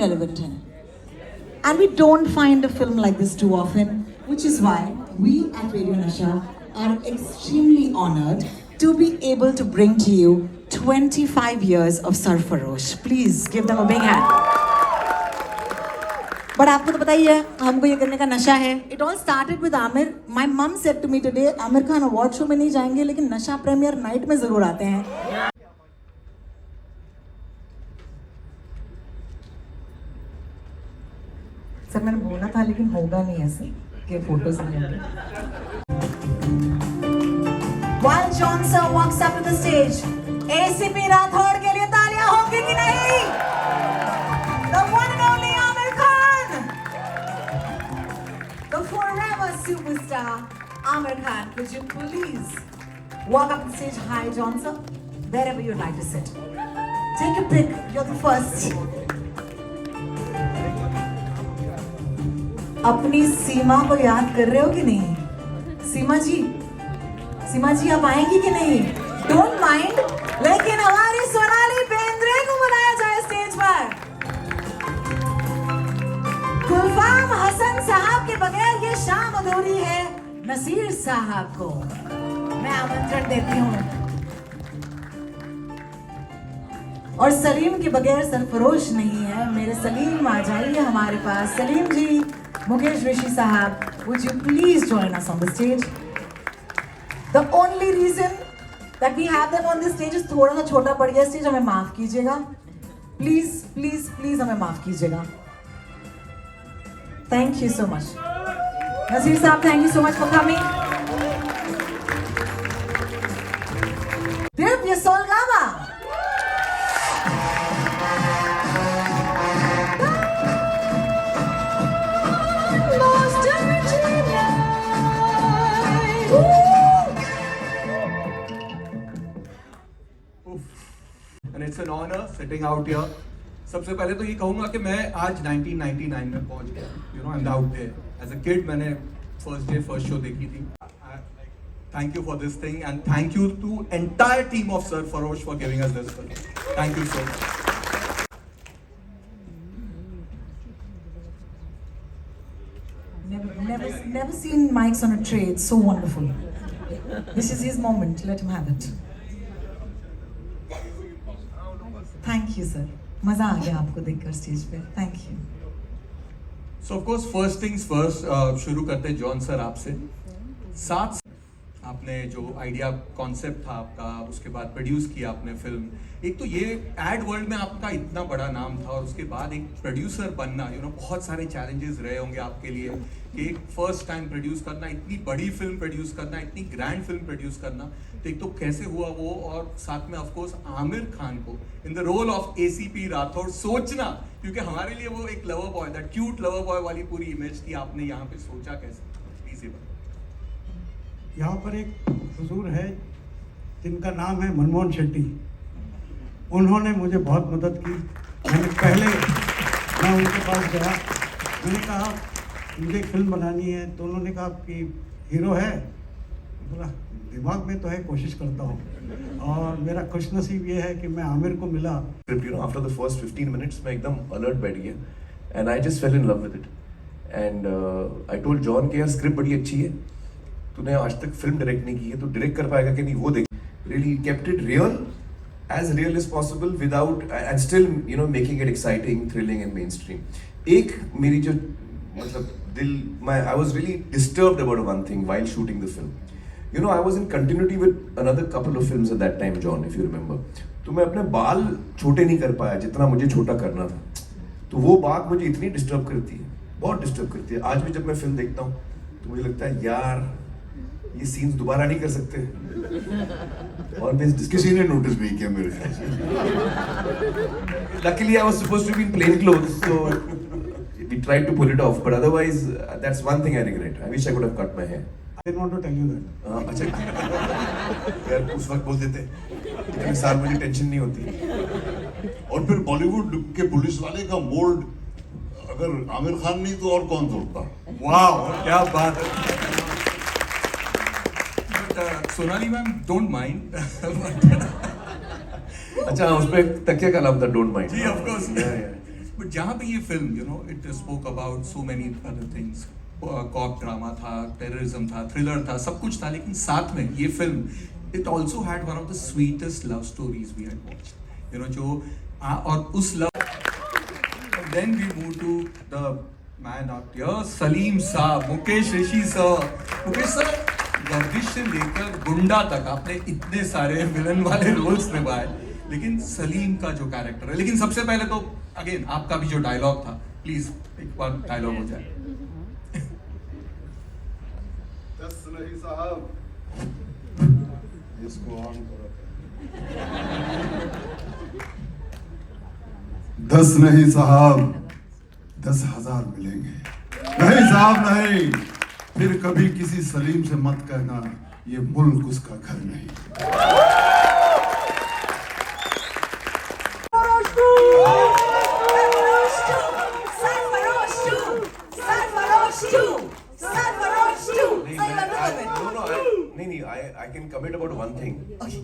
relevant है. And we don't find a film like this too often, which is why we at Radio Nasha are extremely honored to be able to bring to you 25 years of Sarfarosh. Please give them a big hand. But आपको तो पता ही है, हमको ये करने का नशा है. It all started with Amir. My mom said to me today, Aamir Khan award show में नहीं जाएंगे, लेकिन नशा प्रीमियर नाइट में जरूर आते हैं. सर मैंने बोला था, लेकिन होगा नहीं ऐसे कि फोटोज लेंगे. While John Sir walks up to the stage, ACP Rathore के लिए तालियां होंगी कि नहीं? The one and only Amir Khan, the forever superstar Amir Khan. Could you please walk up the stage? Hi, John Sir. Wherever you'd like to sit. Take a pick. You're the first. अपनी सीमा को याद कर रहे हो कि नहीं? सीमा जी आप आएंगी कि नहीं? डोंट माइंड, लेकिन हमारी सोनाली बेंद्रे को बुलाया जाए स्टेज पर. गुलफाम हसन साहब के बगैर ये शाम अधूरी है. नसीर साहब को मैं आमंत्रण देती हूँ. और सलीम के बगैर सरफरोश नहीं है. मेरे सलीम आ जाइए हमारे पास. सलीम जी, Mukesh Rishi Sahab, would you please join us on the stage? The only reason that we have them on this stage is थोड़ा सा छोटा पड़ गया स्टेज, हमें माफ कीजिएगा. Please, please, please हमें माफ कीजिएगा. Thank you so much. Naseer साहब, thank you so much for coming. Divya Solgama. And it's an honor sitting out here. सबसे पहले तो ये कहूँगा कि मैं आज 1999 में पहुँच गया. You know, I'm out there. As a kid मैंने first show देखी थी. Thank you for this thing and thank you to entire team of Sarfarosh for giving us this film. Thank you so much. Never seen mics on a tray. It's so wonderful. This is his moment. Let him have it. Thank you, sir. मजा आ गया आपको देखकर stage पे. Thank you. So of course first things first, शुरू करते John sir आपसे. साथ आपने जो आइडिया कॉन्सेप्ट था आपका, उसके बाद प्रोड्यूस किया आपने फिल्म. एक तो ये एड वर्ल्ड में आपका इतना बड़ा नाम था और उसके बाद एक प्रोड्यूसर बनना, बहुत सारे चैलेंजेस रहे होंगे आपके लिए कि एक फर्स्ट टाइम प्रोड्यूस करना, इतनी बड़ी फिल्म प्रोड्यूस करना, इतनी ग्रैंड फिल्म प्रोड्यूस करना. तो एक तो कैसे हुआ वो, और साथ में ऑफ कोर्स आमिर खान को in the role of ACP Rathore सोचना, क्योंकि हमारे लिए वो एक lover boy, that cute lover boy वाली पूरी इमेज थी. आपने यहाँ पे सोचा कैसे? प्लीज ये बताओ. यहाँ पर एक हुजूर है जिनका नाम है मनमोहन शेट्टी. उन्होंने मुझे बहुत मदद की. मैं उनके पास गया, मैंने कहा मुझे एक फिल्म बनानी है. तो उन्होंने कहा कि हीरो है? बोला दिमाग में तो है, कोशिश करता हूँ. और मेरा खुशनसीब ये है कि मैं आमिर को मिला. After the first 15 minutes मैं एकदम अलर्ट बैठ गया and I just fell in love with it. And I told John कि यार स्क्रिप्ट बड़ी अच्छी है, तूने आज तक फिल्म डायरेक्ट नहीं की है, तो डायरेक्ट कर पाएगा कि नहीं वो देख. Really kept it real as possible without and still making it exciting, thrilling and mainstream. एक मेरी जो मतलब I was really disturbed about one thing while shooting the film. I was in continuity with another couple of films at that time, John, if you remember. तो मैं अपने बाल छोटे नहीं कर पाया जितना मुझे छोटा करना था. तो वो बात मुझे इतनी डिस्टर्ब करती है, बहुत डिस्टर्ब करती है. आज भी जब मैं फिल्म देखता हूँ तो मुझे लगता है यार ये सीन्स दोबारा नहीं कर सकते. और किसी ने नोटिस भी किया मेरे ख्याल से. Luckily I was supposed to be in plain clothes, so we tried to pull it off, but otherwise that's one thing I regret. I wish I could have cut my hair. I didn't want to tell you that. अच्छा यार उस वक्त बोल देते, इतने साल मुझे tension नहीं होती. और फिर बॉलीवुड के पुलिस वाले का मोल्ड अगर आमिर खान नहीं तो और कौन तोड़ता. वाह क्या बात है. Sonali ma'am don't mind. अच्छा उसमें तकिया का नाम था डोंट माइंड. जी ऑफ कोर्स. बट जहाँ पे ये film it spoke about so many other things, cop drama था, टेररिज्म था, थ्रिलर था, सब कुछ था, लेकिन साथ में ये film it also had one of the sweetest love stories we had watched, जो और उस love then we move to the man of यर सलीम साहब, मुकेश ऋषि सर। मुकेश सर, गर्दिश से लेकर गुंडा तक आपने इतने सारे विलन वाले रोल्स निभाए, लेकिन सलीम का जो कैरेक्टर है, लेकिन सबसे पहले तो अगेन आपका भी जो डायलॉग था, प्लीज एक बार डायलॉग हो जाए। 10 नहीं साहब, इसको ऑन करो। 10 नहीं साहब, 10,000 मिलेंगे। नहीं साहब नहीं, फिर कभी किसी सलीम से मत कहना ये मुल्क उसका घर नहीं। I can commit about one thing,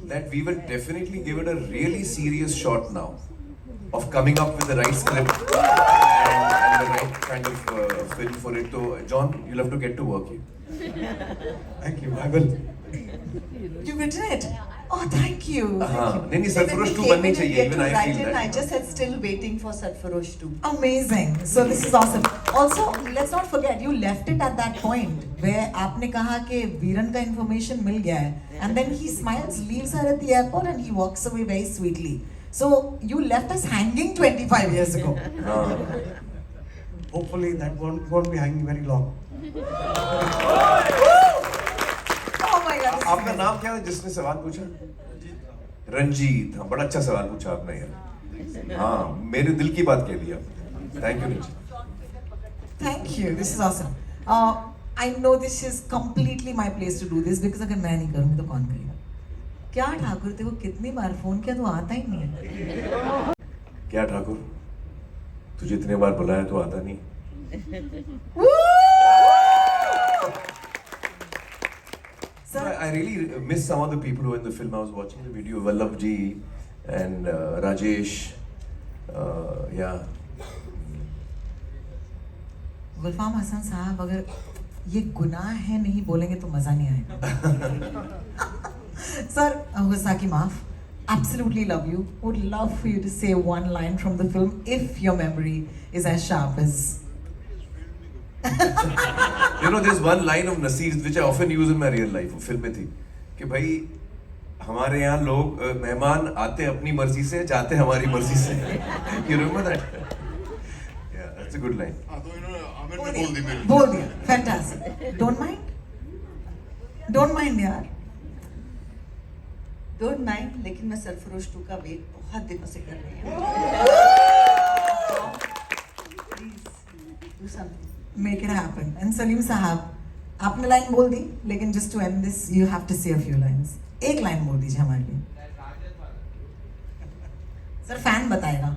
that we will definitely give it a really serious shot now of coming up with the right script and the right kind of film for it. So, John, you'll have to get to work here. Thank you, I will. You've written it? Oh, thank you. नहीं सरफरोश 2 बननी चाहिए. Even I feel that. I just said still waiting for Sarfarosh 2. Amazing. So this is awesome. Also, let's not forget you left it at that point where आपने कहा कि वीरन का information मिल गया है, and then he smiles, leaves her at the airport, and he walks away very sweetly. So you left us hanging 25 years ago. Hopefully that won't be hanging very long. Oh my God. आपका नाम क्या है जिसने सवाल पूछा? रंजीत। हाँ, बड़ा अच्छा सवाल पूछा आपने यार। हाँ, मेरे दिल की बात कह दी आपने। Thank you, Ranjit. Thank you. This is awesome. I know this is completely my place to do this because अगर मैं नहीं करूँगी तो कौन करेगा? क्या ठाकुर, तेरे को कितनी बार फोन किया तो आता ही नहीं है। क्या ठाकुर? तुझे इतने बार बुलाया तो आता नहीं। Sir, I really miss some of the people who were in the film. I was watching the video, Vallabh ji and Rajesh. Yeah. गुलफाम हसन साहब, अगर ये गुनाह है नहीं बोलेंगे तो मजा नहीं आएगा। Sir, Husaki Maaf, absolutely love you. Would love for you to say one line from the film if your memory is as sharp as. You know, there's one line of Naseer's which I often use in my real life. वो film में थी कि भाई हमारे यहाँ लोग मेहमान आते अपनी मर्जी से, जाते हमारी मर्जी से. You remember that? Yeah, that's a good line. हाँ तो इन्होंने आमिर ने बोल दी मेरे। बोल दिया, fantastic. Don't mind? Don't mind यार. Don't mind, लेकिन मैं सरफरोश 2 का वेट बहुत दिनों से कर रही हूँ। Please do something. Make it happen. And Salim साहब, आपने लाइन बोल दी, लेकिन just to end this, you have to say a few lines. एक लाइन बोल दीजिए हमारे लिए. सर फैन बताएगा.